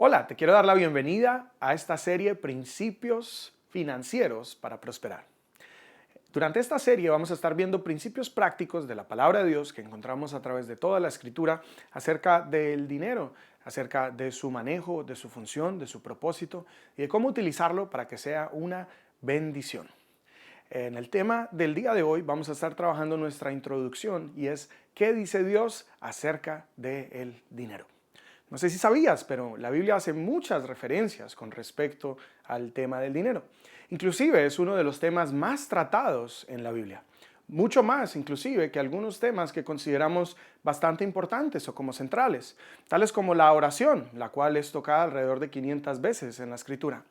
Hola, te quiero dar la bienvenida a esta serie Principios Financieros para Prosperar. Durante esta serie vamos a estar viendo principios prácticos de la palabra de Dios que encontramos a través de toda la Escritura acerca del dinero, acerca de su manejo, de su función, de su propósito y de cómo utilizarlo para que sea una bendición. En el tema del día de hoy vamos a estar trabajando nuestra introducción y es ¿qué dice Dios acerca del dinero? No sé si sabías, pero la Biblia hace muchas referencias con respecto al tema del dinero. Inclusive es uno de los temas más tratados en la Biblia. Mucho más, inclusive, que algunos temas que consideramos bastante importantes o como centrales, tales como la oración, la cual es tocada alrededor de 500 veces en la Escritura.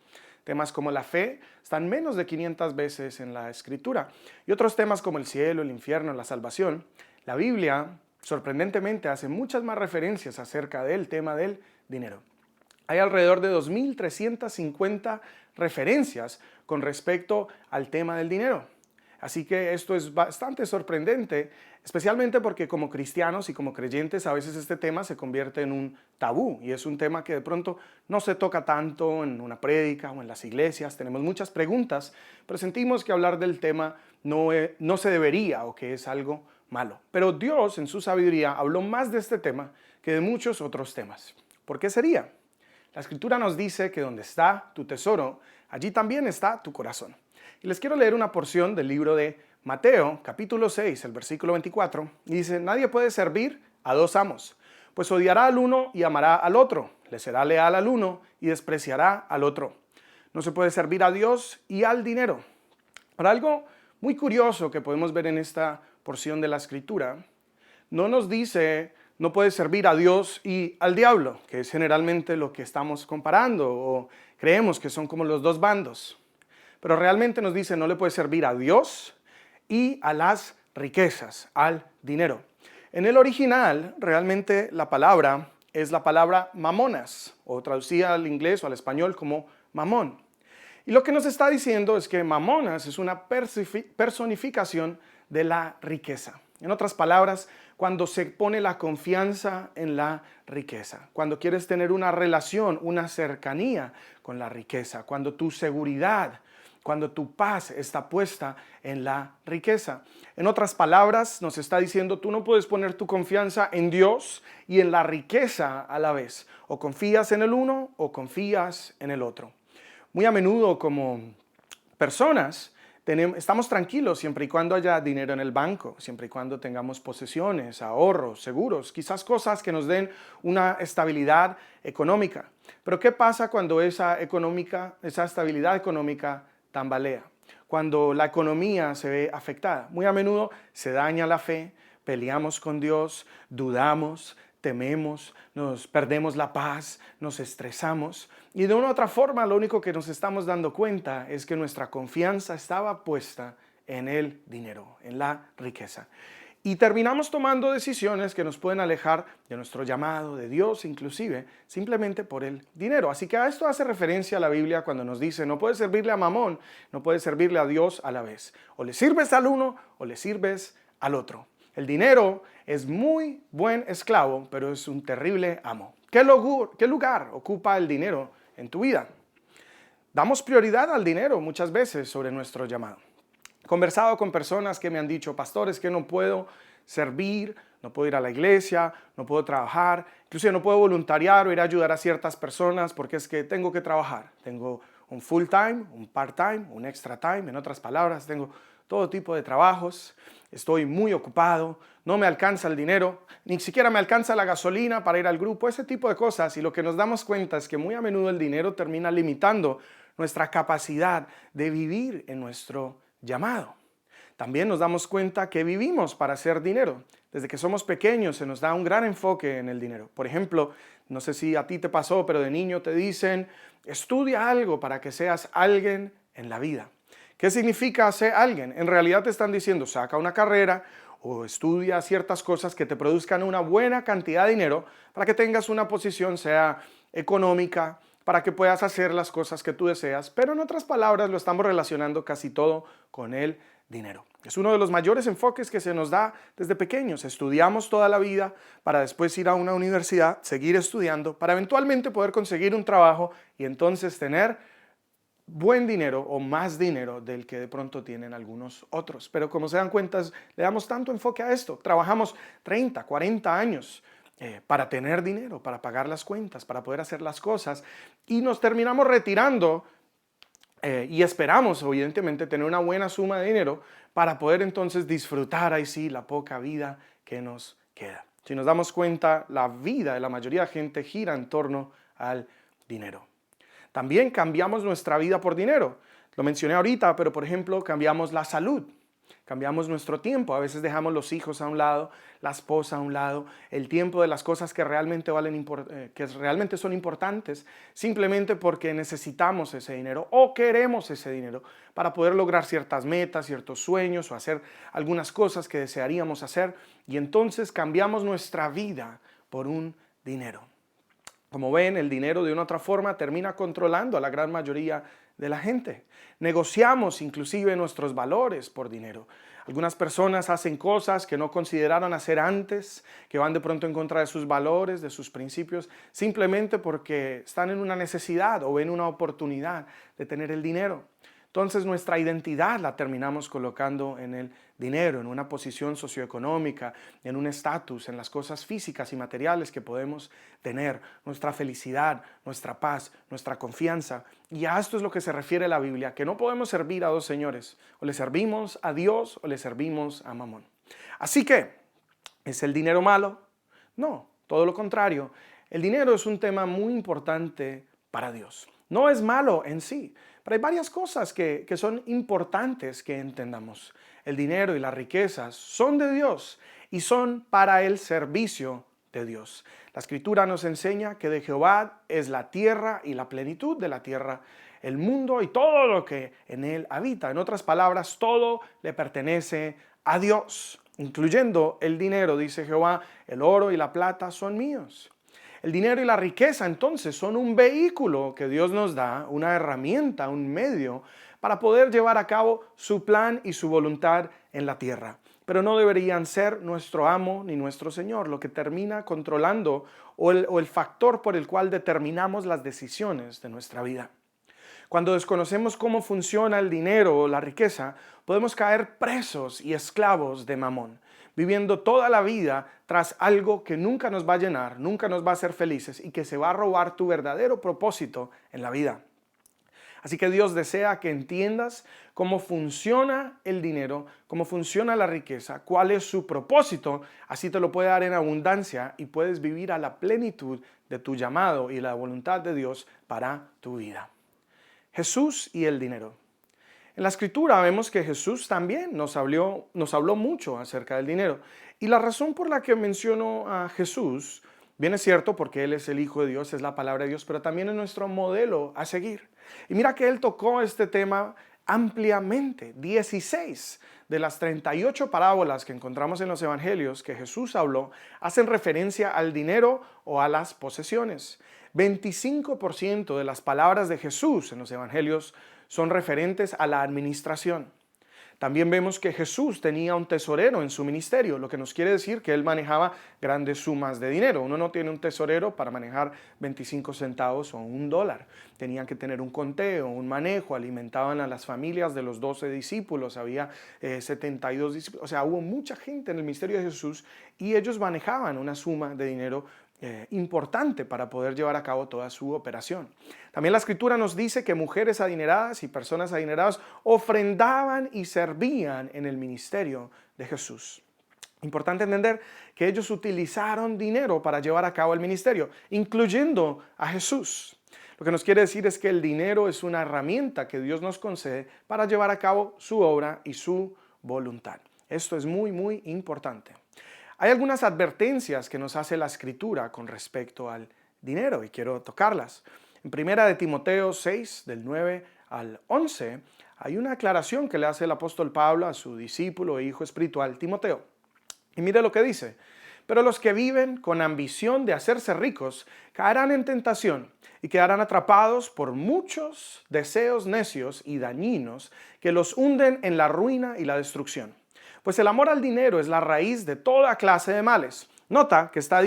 Temas como la fe están menos de 500 veces en la Escritura. Y otros temas como el cielo, el infierno, la salvación. La Biblia sorprendentemente hace muchas más referencias acerca del tema del dinero. Hay alrededor de 2.350 referencias con respecto al tema del dinero. Así que esto es bastante sorprendente, especialmente porque como cristianos y como creyentes a veces este tema se convierte en un tabú y es un tema que de pronto no se toca tanto en una prédica o en las iglesias. Tenemos muchas preguntas, pero sentimos que hablar del tema no se debería o que es algo malo. Pero Dios en su sabiduría habló más de este tema que de muchos otros temas. ¿Por qué sería? La Escritura nos dice que donde está tu tesoro, allí también está tu corazón. Y les quiero leer una porción del libro de Mateo, capítulo 6, el versículo 24, y dice: nadie puede servir a dos amos, pues odiará al uno y amará al otro, le será leal al uno y despreciará al otro. No se puede servir a Dios y al dinero. Ahora, algo muy curioso que podemos ver en esta porción de la Escritura, no nos dice no puedes servir a Dios y al diablo, que es generalmente lo que estamos comparando o creemos que son como los dos bandos. Pero realmente nos dice no le puedes servir a Dios y a las riquezas, al dinero. En el original, realmente la palabra es la palabra mamonas, o traducida al inglés o al español como mamón. Y lo que nos está diciendo es que mamonas es una personificación de la riqueza. En otras palabras, cuando se pone la confianza en la riqueza, cuando quieres tener una relación, una cercanía con la riqueza, cuando tu seguridad, cuando tu paz está puesta en la riqueza. En otras palabras, nos está diciendo, tú no puedes poner tu confianza en Dios y en la riqueza a la vez. O confías en el uno o confías en el otro. Muy a menudo como personas estamos tranquilos siempre y cuando haya dinero en el banco, siempre y cuando tengamos posesiones, ahorros, seguros, quizás cosas que nos den una estabilidad económica. Pero ¿qué pasa cuando esa estabilidad económica tambalea? Cuando la economía se ve afectada. Muy a menudo se daña la fe, peleamos con Dios, dudamos, tememos, nos perdemos la paz, nos estresamos y de una u otra forma lo único que nos estamos dando cuenta es que nuestra confianza estaba puesta en el dinero, en la riqueza. Y terminamos tomando decisiones que nos pueden alejar de nuestro llamado, de Dios inclusive, simplemente por el dinero. Así que a esto hace referencia la Biblia cuando nos dice no puedes servirle a Mamón, no puedes servirle a Dios a la vez. O le sirves al uno o le sirves al otro. El dinero es muy buen esclavo, pero es un terrible amo. ¿Qué lugar ocupa el dinero en tu vida? Damos prioridad al dinero muchas veces sobre nuestro llamado. He conversado con personas que me han dicho, pastor, es que no puedo servir, no puedo ir a la iglesia, no puedo trabajar, incluso no puedo voluntariar o ir a ayudar a ciertas personas porque es que tengo que trabajar. Tengo un full time, un part time, un extra time, en otras palabras, tengo todo tipo de trabajos, estoy muy ocupado, no me alcanza el dinero, ni siquiera me alcanza la gasolina para ir al grupo, ese tipo de cosas. Y lo que nos damos cuenta es que muy a menudo el dinero termina limitando nuestra capacidad de vivir en nuestro llamado. También nos damos cuenta que vivimos para hacer dinero. Desde que somos pequeños se nos da un gran enfoque en el dinero. Por ejemplo, no sé si a ti te pasó, pero de niño te dicen, estudia algo para que seas alguien en la vida. ¿Qué significa ser alguien? En realidad te están diciendo, saca una carrera o estudia ciertas cosas que te produzcan una buena cantidad de dinero para que tengas una posición, sea económica, para que puedas hacer las cosas que tú deseas. Pero en otras palabras lo estamos relacionando casi todo con el dinero. Es uno de los mayores enfoques que se nos da desde pequeños. Estudiamos toda la vida para después ir a una universidad, seguir estudiando, para eventualmente poder conseguir un trabajo y entonces tener buen dinero o más dinero del que de pronto tienen algunos otros. Pero como se dan cuenta, le damos tanto enfoque a esto. Trabajamos 30, 40 años para tener dinero, para pagar las cuentas, para poder hacer las cosas y nos terminamos retirando y esperamos evidentemente tener una buena suma de dinero para poder entonces disfrutar ahí sí la poca vida que nos queda. Si nos damos cuenta, la vida de la mayoría de gente gira en torno al dinero. También cambiamos nuestra vida por dinero. Lo mencioné ahorita, pero por ejemplo cambiamos la salud, cambiamos nuestro tiempo. A veces dejamos los hijos a un lado, la esposa a un lado, el tiempo de las cosas que realmente que realmente son importantes, simplemente porque necesitamos ese dinero o queremos ese dinero para poder lograr ciertas metas, ciertos sueños o hacer algunas cosas que desearíamos hacer. Y entonces cambiamos nuestra vida por un dinero. Como ven, el dinero de una u otra forma termina controlando a la gran mayoría de la gente. Negociamos inclusive nuestros valores por dinero. Algunas personas hacen cosas que no consideraron hacer antes, que van de pronto en contra de sus valores, de sus principios, simplemente porque están en una necesidad o ven una oportunidad de tener el dinero. Entonces nuestra identidad la terminamos colocando en el dinero, en una posición socioeconómica, en un estatus, en las cosas físicas y materiales que podemos tener, nuestra felicidad, nuestra paz, nuestra confianza. Y a esto es lo que se refiere la Biblia, que no podemos servir a dos señores, o le servimos a Dios o le servimos a Mamón. Así que, ¿es el dinero malo? No, todo lo contrario. El dinero es un tema muy importante para Dios. No es malo en sí, pero hay varias cosas que son importantes que entendamos. El dinero y las riquezas son de Dios y son para el servicio de Dios. La Escritura nos enseña que de Jehová es la tierra y la plenitud de la tierra, el mundo y todo lo que en él habita. En otras palabras, todo le pertenece a Dios, incluyendo el dinero, dice Jehová, el oro y la plata son míos. El dinero y la riqueza entonces son un vehículo que Dios nos da, una herramienta, un medio para poder llevar a cabo su plan y su voluntad en la tierra. Pero no deberían ser nuestro amo ni nuestro Señor, lo que termina controlando o el factor por el cual determinamos las decisiones de nuestra vida. Cuando desconocemos cómo funciona el dinero o la riqueza, podemos caer presos y esclavos de Mamón, viviendo toda la vida tras algo que nunca nos va a llenar, nunca nos va a hacer felices y que se va a robar tu verdadero propósito en la vida. Así que Dios desea que entiendas cómo funciona el dinero, cómo funciona la riqueza, cuál es su propósito, así te lo puede dar en abundancia y puedes vivir a la plenitud de tu llamado y la voluntad de Dios para tu vida. Jesús y el dinero. En la Escritura vemos que Jesús también nos habló mucho acerca del dinero. Y la razón por la que menciono a Jesús, bien es cierto porque Él es el Hijo de Dios, es la palabra de Dios, pero también es nuestro modelo a seguir. Y mira que Él tocó este tema ampliamente. 16 de las 38 parábolas que encontramos en los evangelios que Jesús habló hacen referencia al dinero o a las posesiones. 25% de las palabras de Jesús en los evangelios son referentes a la administración. También vemos que Jesús tenía un tesorero en su ministerio, lo que nos quiere decir que él manejaba grandes sumas de dinero. Uno no tiene un tesorero para manejar 25 centavos o $1. Tenían que tener un conteo, un manejo, alimentaban a las familias de los 12 discípulos, había 72 discípulos, o sea, hubo mucha gente en el ministerio de Jesús y ellos manejaban una suma de dinero importante para poder llevar a cabo toda su operación. También la Escritura nos dice que mujeres adineradas y personas adineradas ofrendaban y servían en el ministerio de Jesús. Importante entender que ellos utilizaron dinero para llevar a cabo el ministerio, incluyendo a Jesús. Lo que nos quiere decir es que el dinero es una herramienta que Dios nos concede para llevar a cabo su obra y su voluntad. Esto es muy, muy importante. Hay algunas advertencias que nos hace la Escritura con respecto al dinero y quiero tocarlas. En 1 de Timoteo 6, del 9 al 11, hay una aclaración que le hace el apóstol Pablo a su discípulo e hijo espiritual Timoteo. Y mire lo que dice. Pero los que viven con ambición de hacerse ricos caerán en tentación y quedarán atrapados por muchos deseos necios y dañinos que los hunden en la ruina y la destrucción. Pues el amor al dinero es la raíz de toda clase de males. Nota que está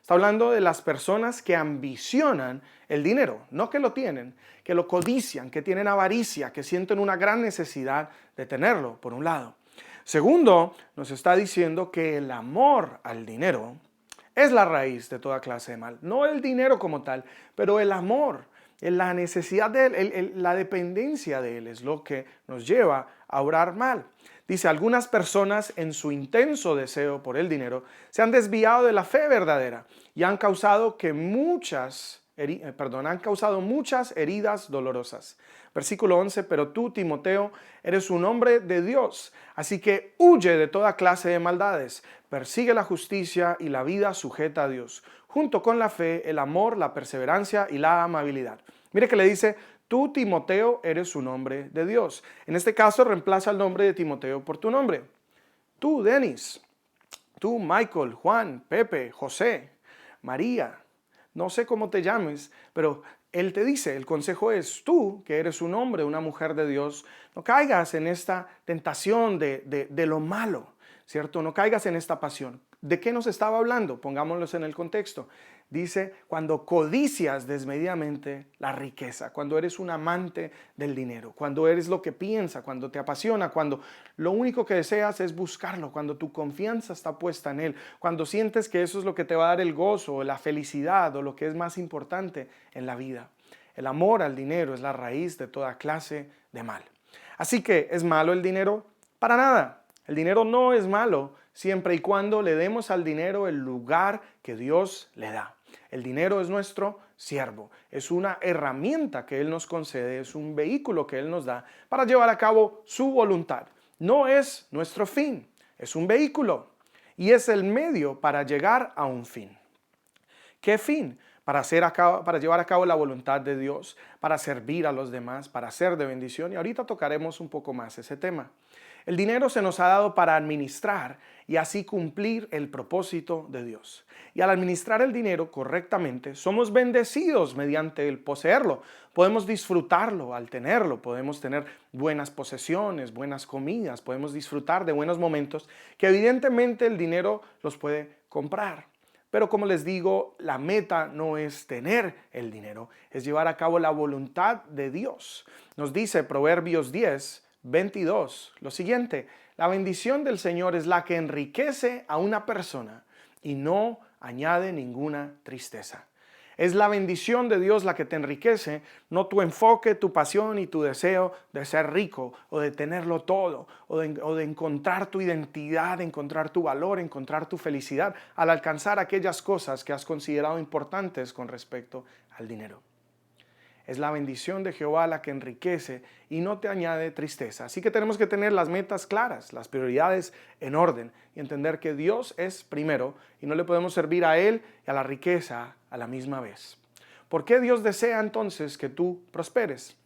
hablando de las personas que ambicionan el dinero, no que lo tienen, que lo codician, que tienen avaricia, que sienten una gran necesidad de tenerlo, por un lado. Segundo, nos está diciendo que el amor al dinero es la raíz de toda clase de mal. No el dinero como tal, pero el amor, la necesidad de él, la dependencia de él es lo que nos lleva a obrar mal. Dice, algunas personas en su intenso deseo por el dinero se han desviado de la fe verdadera y han causado muchas heridas dolorosas. Versículo 11, pero tú, Timoteo, eres un hombre de Dios, así que huye de toda clase de maldades, persigue la justicia y la vida sujeta a Dios, junto con la fe, el amor, la perseverancia y la amabilidad. Mire que le dice, tú, Timoteo, eres un hombre de Dios. En este caso, reemplaza el nombre de Timoteo por tu nombre. Tú, Denis. Tú, Michael, Juan, Pepe, José, María. No sé cómo te llames, pero él te dice, el consejo es tú, que eres un hombre, una mujer de Dios, no caigas en esta tentación de lo malo, ¿cierto? No caigas en esta pasión. ¿De qué nos estaba hablando? Pongámoslos en el contexto. Dice, cuando codicias desmedidamente la riqueza, cuando eres un amante del dinero, cuando eres lo que piensa, cuando te apasiona, cuando lo único que deseas es buscarlo, cuando tu confianza está puesta en él, cuando sientes que eso es lo que te va a dar el gozo, la felicidad o lo que es más importante en la vida. El amor al dinero es la raíz de toda clase de mal. Así que, ¿es malo el dinero? Para nada. El dinero no es malo siempre y cuando le demos al dinero el lugar que Dios le da. El dinero es nuestro siervo, es una herramienta que Él nos concede, es un vehículo que Él nos da para llevar a cabo su voluntad. No es nuestro fin, es un vehículo y es el medio para llegar a un fin. ¿Qué fin? Para llevar a cabo la voluntad de Dios, para servir a los demás, para ser de bendición. Y ahorita tocaremos un poco más ese tema. El dinero se nos ha dado para administrar y así cumplir el propósito de Dios. Y al administrar el dinero correctamente, somos bendecidos mediante el poseerlo. Podemos disfrutarlo al tenerlo, podemos tener buenas posesiones, buenas comidas, podemos disfrutar de buenos momentos que evidentemente el dinero los puede comprar. Pero como les digo, la meta no es tener el dinero, es llevar a cabo la voluntad de Dios. Nos dice Proverbios 10:22 lo siguiente, la bendición del Señor es la que enriquece a una persona y no añade ninguna tristeza. Es la bendición de Dios la que te enriquece, no tu enfoque, tu pasión y tu deseo de ser rico o de tenerlo todo o de encontrar tu identidad, encontrar tu valor, encontrar tu felicidad al alcanzar aquellas cosas que has considerado importantes con respecto al dinero. Es la bendición de Jehová la que enriquece y no te añade tristeza. Así que tenemos que tener las metas claras, las prioridades en orden y entender que Dios es primero y no le podemos servir a Él y a la riqueza a la misma vez. ¿Por qué Dios desea entonces que tú prosperes?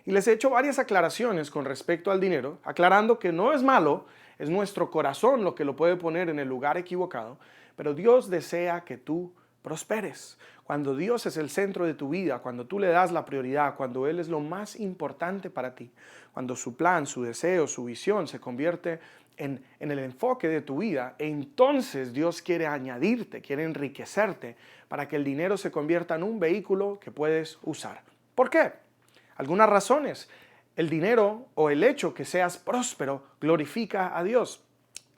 Y les he hecho varias aclaraciones con respecto al dinero, aclarando que no es malo, es nuestro corazón lo que lo puede poner en el lugar equivocado, pero Dios desea que tú prosperes. Cuando Dios es el centro de tu vida, cuando tú le das la prioridad, cuando Él es lo más importante para ti, cuando su plan, su deseo, su visión se convierte en el enfoque de tu vida, entonces Dios quiere añadirte, quiere enriquecerte para que el dinero se convierta en un vehículo que puedes usar. ¿Por qué? Algunas razones. El dinero o el hecho que seas próspero glorifica a Dios.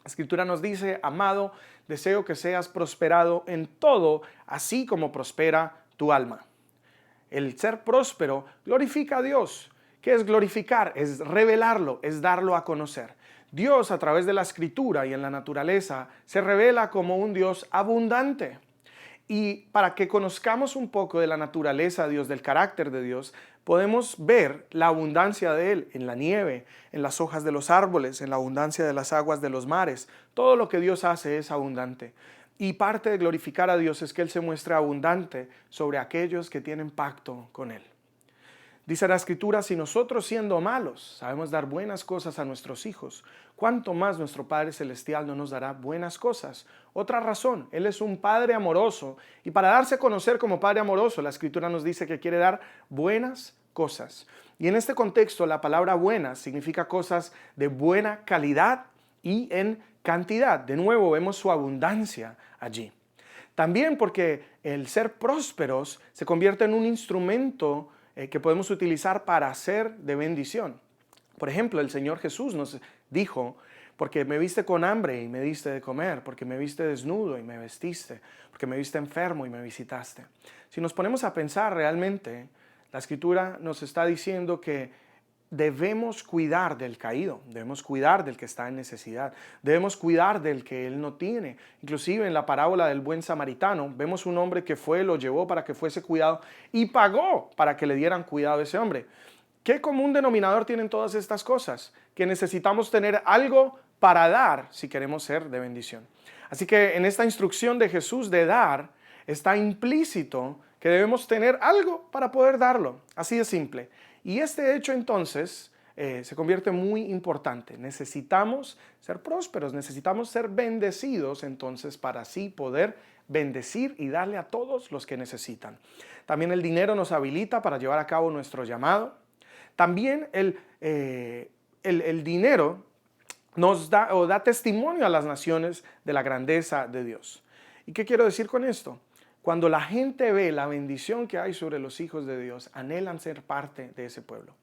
La Escritura nos dice, amado, deseo que seas prosperado en todo, así como prospera tu alma. El ser próspero glorifica a Dios. ¿Qué es glorificar? Es revelarlo, es darlo a conocer. Dios, a través de la Escritura y en la naturaleza, se revela como un Dios abundante. Y para que conozcamos un poco de la naturaleza de Dios, del carácter de Dios, podemos ver la abundancia de Él en la nieve, en las hojas de los árboles, en la abundancia de las aguas de los mares. Todo lo que Dios hace es abundante. Y parte de glorificar a Dios es que Él se muestre abundante sobre aquellos que tienen pacto con Él. Dice la Escritura, si nosotros siendo malos sabemos dar buenas cosas a nuestros hijos, ¿cuánto más nuestro Padre Celestial no nos dará buenas cosas? Otra razón, Él es un Padre amoroso y para darse a conocer como Padre amoroso, la Escritura nos dice que quiere dar buenas cosas. Y en este contexto, la palabra buenas significa cosas de buena calidad y en cantidad. De nuevo, vemos su abundancia allí. También porque el ser prósperos se convierte en un instrumento que podemos utilizar para hacer de bendición. Por ejemplo, el Señor Jesús nos dijo, porque me viste con hambre y me diste de comer, porque me viste desnudo y me vestiste, porque me viste enfermo y me visitaste. Si nos ponemos a pensar realmente, la Escritura nos está diciendo que debemos cuidar del caído, debemos cuidar del que está en necesidad, debemos cuidar del que él no tiene. Inclusive en la parábola del buen samaritano vemos un hombre que lo llevó para que fuese cuidado y pagó para que le dieran cuidado a ese hombre. ¿Qué común denominador tienen todas estas cosas? Que necesitamos tener algo para dar si queremos ser de bendición. Así que en esta instrucción de Jesús de dar está implícito que debemos tener algo para poder darlo. Así de simple. Y este hecho entonces se convierte muy importante. Necesitamos ser prósperos, necesitamos ser bendecidos entonces para así poder bendecir y darle a todos los que necesitan. También el dinero nos habilita para llevar a cabo nuestro llamado. También el dinero nos da testimonio a las naciones de la grandeza de Dios. ¿Y qué quiero decir con esto? Cuando la gente ve la bendición que hay sobre los hijos de Dios, anhelan ser parte de ese pueblo.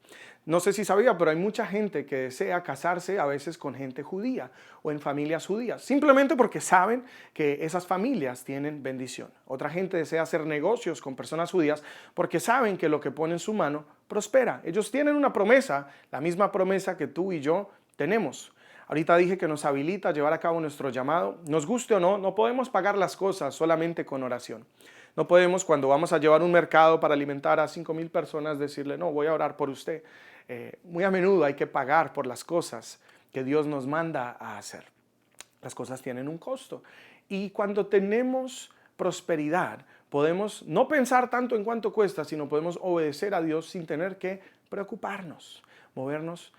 No sé si sabía, pero hay mucha gente que desea casarse a veces con gente judía o en familias judías, simplemente porque saben que esas familias tienen bendición. Otra gente desea hacer negocios con personas judías porque saben que lo que pone en su mano prospera. Ellos tienen una promesa, la misma promesa que tú y yo tenemos. Ahorita dije que nos habilita a llevar a cabo nuestro llamado. Nos guste o no, no podemos pagar las cosas solamente con oración. No podemos, cuando vamos a llevar un mercado para alimentar a 5,000 personas, decirle, no, voy a orar por usted. Muy a menudo hay que pagar por las cosas que Dios nos manda a hacer. Las cosas tienen un costo. Y cuando tenemos prosperidad, podemos no pensar tanto en cuánto cuesta, sino podemos obedecer a Dios sin tener que preocuparnos, movernos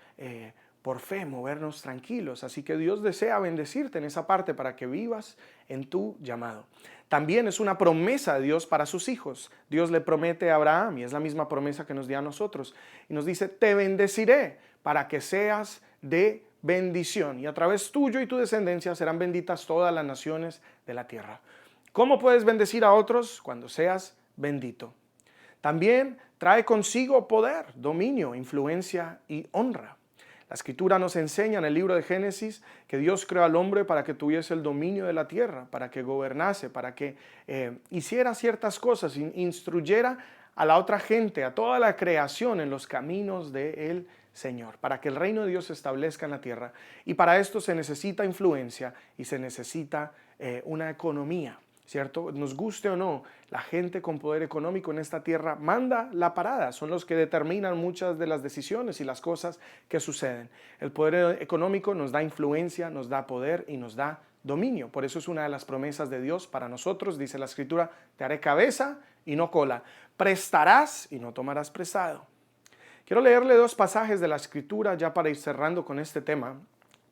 por fe, movernos tranquilos. Así que Dios desea bendecirte en esa parte para que vivas en tu llamado. También es una promesa de Dios para sus hijos. Dios le promete a Abraham y es la misma promesa que nos dio a nosotros. Y nos dice, te bendeciré para que seas de bendición y a través tuyo y tu descendencia serán benditas todas las naciones de la tierra. ¿Cómo puedes bendecir a otros? Cuando seas bendito. También trae consigo poder, dominio, influencia y honra. La Escritura nos enseña en el libro de Génesis que Dios creó al hombre para que tuviese el dominio de la tierra, para que gobernase, para que hiciera ciertas cosas, instruyera a la otra gente, a toda la creación en los caminos del Señor, para que el reino de Dios se establezca en la tierra. Y para esto se necesita influencia y se necesita una economía, ¿cierto? Nos guste o no, la gente con poder económico en esta tierra manda la parada, son los que determinan muchas de las decisiones y las cosas que suceden. El poder económico nos da influencia, nos da poder y nos da dominio. Por eso es una de las promesas de Dios para nosotros, dice la Escritura, te haré cabeza y no cola, prestarás y no tomarás prestado. Quiero leerle 2 pasajes de la Escritura ya para ir cerrando con este tema.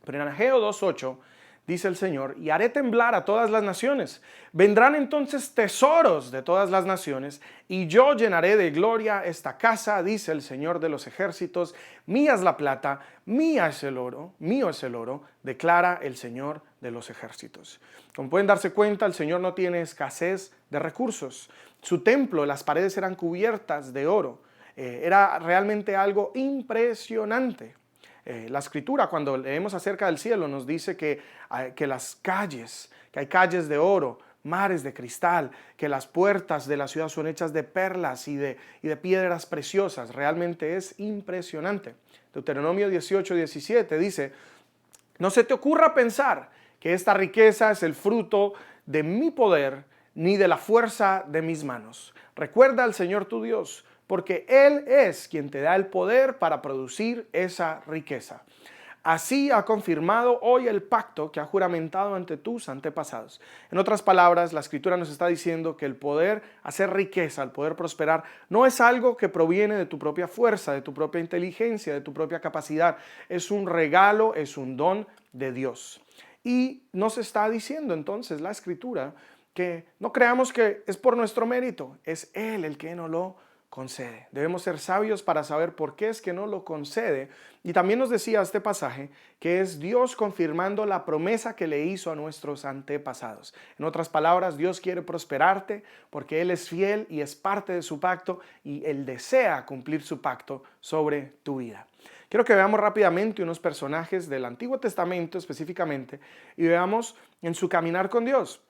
Pero en Ageo 2:8 dice el Señor, y haré temblar a todas las naciones. Vendrán entonces tesoros de todas las naciones, y yo llenaré de gloria esta casa, dice el Señor de los ejércitos. Mía es la plata, mío es el oro, declara el Señor de los ejércitos. Como pueden darse cuenta, el Señor no tiene escasez de recursos. Su templo, las paredes eran cubiertas de oro. Era realmente algo impresionante. La Escritura, cuando leemos acerca del cielo, nos dice que hay calles de oro, mares de cristal, que las puertas de la ciudad son hechas de perlas y de piedras preciosas. Realmente es impresionante. Deuteronomio 18:17 dice, no se te ocurra pensar que esta riqueza es el fruto de mi poder ni de la fuerza de mis manos. Recuerda al Señor tu Dios, porque Él es quien te da el poder para producir esa riqueza. Así ha confirmado hoy el pacto que ha juramentado ante tus antepasados. En otras palabras, la Escritura nos está diciendo que el poder hacer riqueza, el poder prosperar, no es algo que proviene de tu propia fuerza, de tu propia inteligencia, de tu propia capacidad. Es un regalo, es un don de Dios. Y nos está diciendo entonces la Escritura que no creamos que es por nuestro mérito, es Él el que nos lo concede. Debemos ser sabios para saber por qué es que no lo concede. Y también nos decía este pasaje que es Dios confirmando la promesa que le hizo a nuestros antepasados. En otras palabras, Dios quiere prosperarte porque Él es fiel y es parte de su pacto y Él desea cumplir su pacto sobre tu vida. Quiero que veamos rápidamente unos personajes del Antiguo Testamento específicamente y veamos en su caminar con Dios.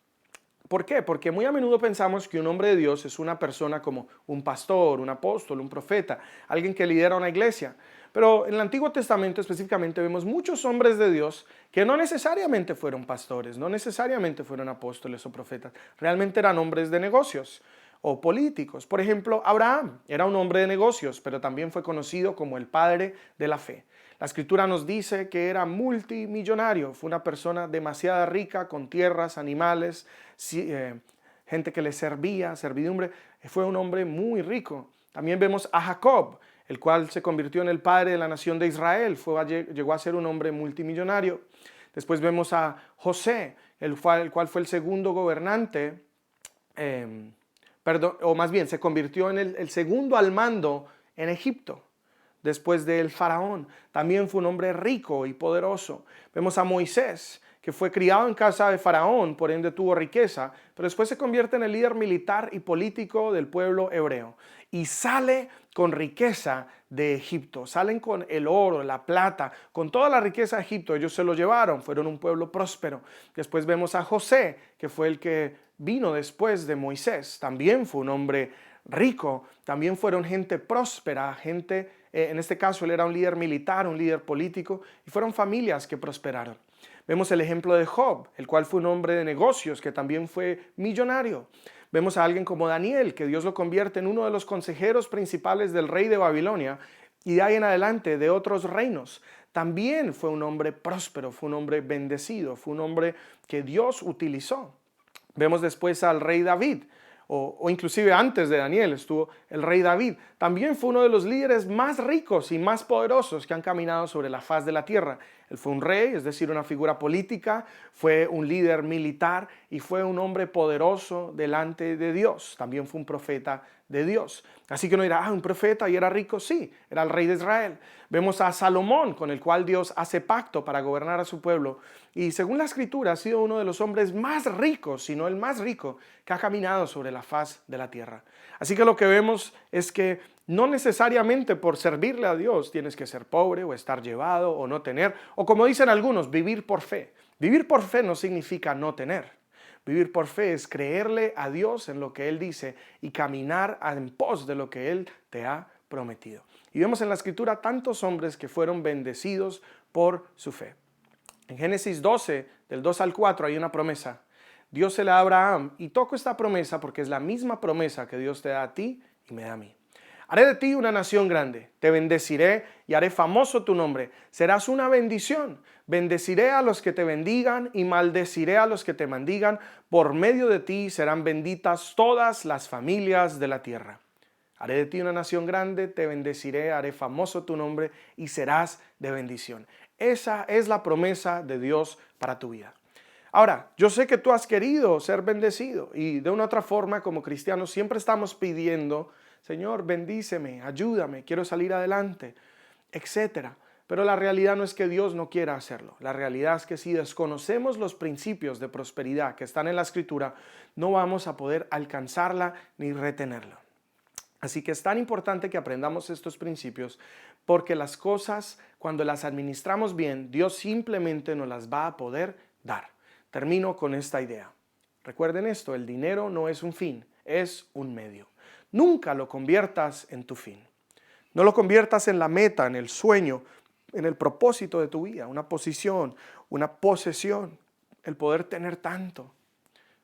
¿Por qué? Porque muy a menudo pensamos que un hombre de Dios es una persona como un pastor, un apóstol, un profeta, alguien que lidera una iglesia. Pero en el Antiguo Testamento específicamente vemos muchos hombres de Dios que no necesariamente fueron pastores, no necesariamente fueron apóstoles o profetas, realmente eran hombres de negocios o políticos. Por ejemplo, Abraham era un hombre de negocios, pero también fue conocido como el padre de la fe. La Escritura nos dice que era multimillonario, fue una persona demasiado rica, con tierras, animales, gente que le servía, servidumbre. Fue un hombre muy rico. También vemos a Jacob, el cual se convirtió en el padre de la nación de Israel. Llegó a ser un hombre multimillonario. Después vemos a José, el cual fue el segundo gobernante, o más bien se convirtió en el segundo al mando en Egipto. Después del faraón, también fue un hombre rico y poderoso. Vemos a Moisés, que fue criado en casa de faraón, por ende tuvo riqueza, pero después se convierte en el líder militar y político del pueblo hebreo. Y sale con riqueza de Egipto, salen con el oro, la plata, con toda la riqueza de Egipto. Ellos se lo llevaron, fueron un pueblo próspero. Después vemos a José, que fue el que vino después de Moisés. También fue un hombre rico, también fueron gente próspera, en este caso él era un líder militar, un líder político, y fueron familias que prosperaron. Vemos el ejemplo de Job, el cual fue un hombre de negocios que también fue millonario. Vemos a alguien como Daniel, que Dios lo convierte en uno de los consejeros principales del rey de Babilonia y de ahí en adelante de otros reinos. También fue un hombre próspero, fue un hombre bendecido, fue un hombre que Dios utilizó. Vemos después al rey David, o inclusive antes de Daniel estuvo el rey David. También fue uno de los líderes más ricos y más poderosos que han caminado sobre la faz de la tierra. Él fue un rey, es decir, una figura política, fue un líder militar y fue un hombre poderoso delante de Dios. También fue un profeta de Dios. Así que uno dirá, un profeta y era rico. Sí, era el rey de Israel. Vemos a Salomón, con el cual Dios hace pacto para gobernar a su pueblo. Y según la Escritura ha sido uno de los hombres más ricos, si no el más rico, que ha caminado sobre la faz de la tierra. Así que lo que vemos es que no necesariamente por servirle a Dios tienes que ser pobre o estar llevado o no tener, o como dicen algunos, vivir por fe. Vivir por fe no significa no tener. Vivir por fe es creerle a Dios en lo que Él dice y caminar en pos de lo que Él te ha prometido. Y vemos en la Escritura tantos hombres que fueron bendecidos por su fe. En Génesis 12, del 2 al 4, hay una promesa. Dios se la da a Abraham y toco esta promesa porque es la misma promesa que Dios te da a ti y me da a mí. Haré de ti una nación grande, te bendeciré y haré famoso tu nombre. Serás una bendición. Bendeciré a los que te bendigan y maldeciré a los que te maldigan. Por medio de ti serán benditas todas las familias de la tierra. Haré de ti una nación grande, te bendeciré, haré famoso tu nombre y serás de bendición. Esa es la promesa de Dios para tu vida. Ahora, yo sé que tú has querido ser bendecido y de una otra forma como cristianos siempre estamos pidiendo, Señor, bendíceme, ayúdame, quiero salir adelante, etcétera. Pero la realidad no es que Dios no quiera hacerlo. La realidad es que si desconocemos los principios de prosperidad que están en la Escritura, no vamos a poder alcanzarla ni retenerla. Así que es tan importante que aprendamos estos principios porque las cosas, cuando las administramos bien, Dios simplemente nos las va a poder dar. Termino con esta idea. Recuerden esto, el dinero no es un fin, es un medio. Nunca lo conviertas en tu fin. No lo conviertas en la meta, en el sueño, en el propósito de tu vida, una posición, una posesión, el poder tener tanto.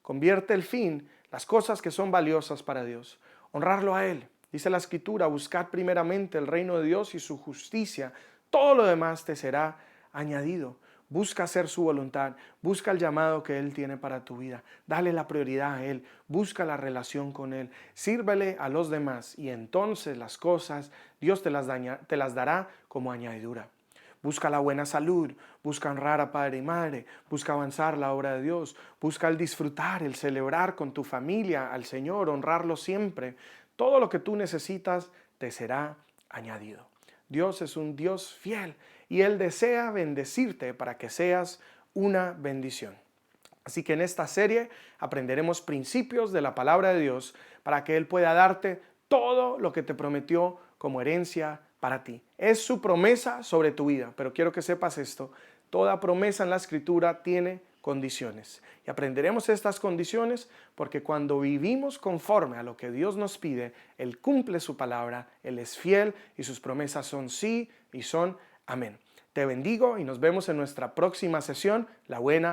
Convierte el fin, las cosas que son valiosas para Dios, honrarlo a Él. Dice la Escritura, buscad primeramente el reino de Dios y su justicia, todo lo demás te será añadido. Busca hacer su voluntad, busca el llamado que Él tiene para tu vida, dale la prioridad a Él, busca la relación con Él, sírvele a los demás y entonces las cosas Dios te las dará como añadidura. Busca la buena salud, busca honrar a padre y madre, busca avanzar la obra de Dios, busca el disfrutar, el celebrar con tu familia al Señor, honrarlo siempre. Todo lo que tú necesitas te será añadido. Dios es un Dios fiel y Él desea bendecirte para que seas una bendición. Así que en esta serie aprenderemos principios de la palabra de Dios para que Él pueda darte todo lo que te prometió como herencia para ti. Es su promesa sobre tu vida, pero quiero que sepas esto, toda promesa en la Escritura tiene condiciones. Y aprenderemos estas condiciones porque cuando vivimos conforme a lo que Dios nos pide, Él cumple su palabra, Él es fiel y sus promesas son sí y son amén. Te bendigo y nos vemos en nuestra próxima sesión, La Buena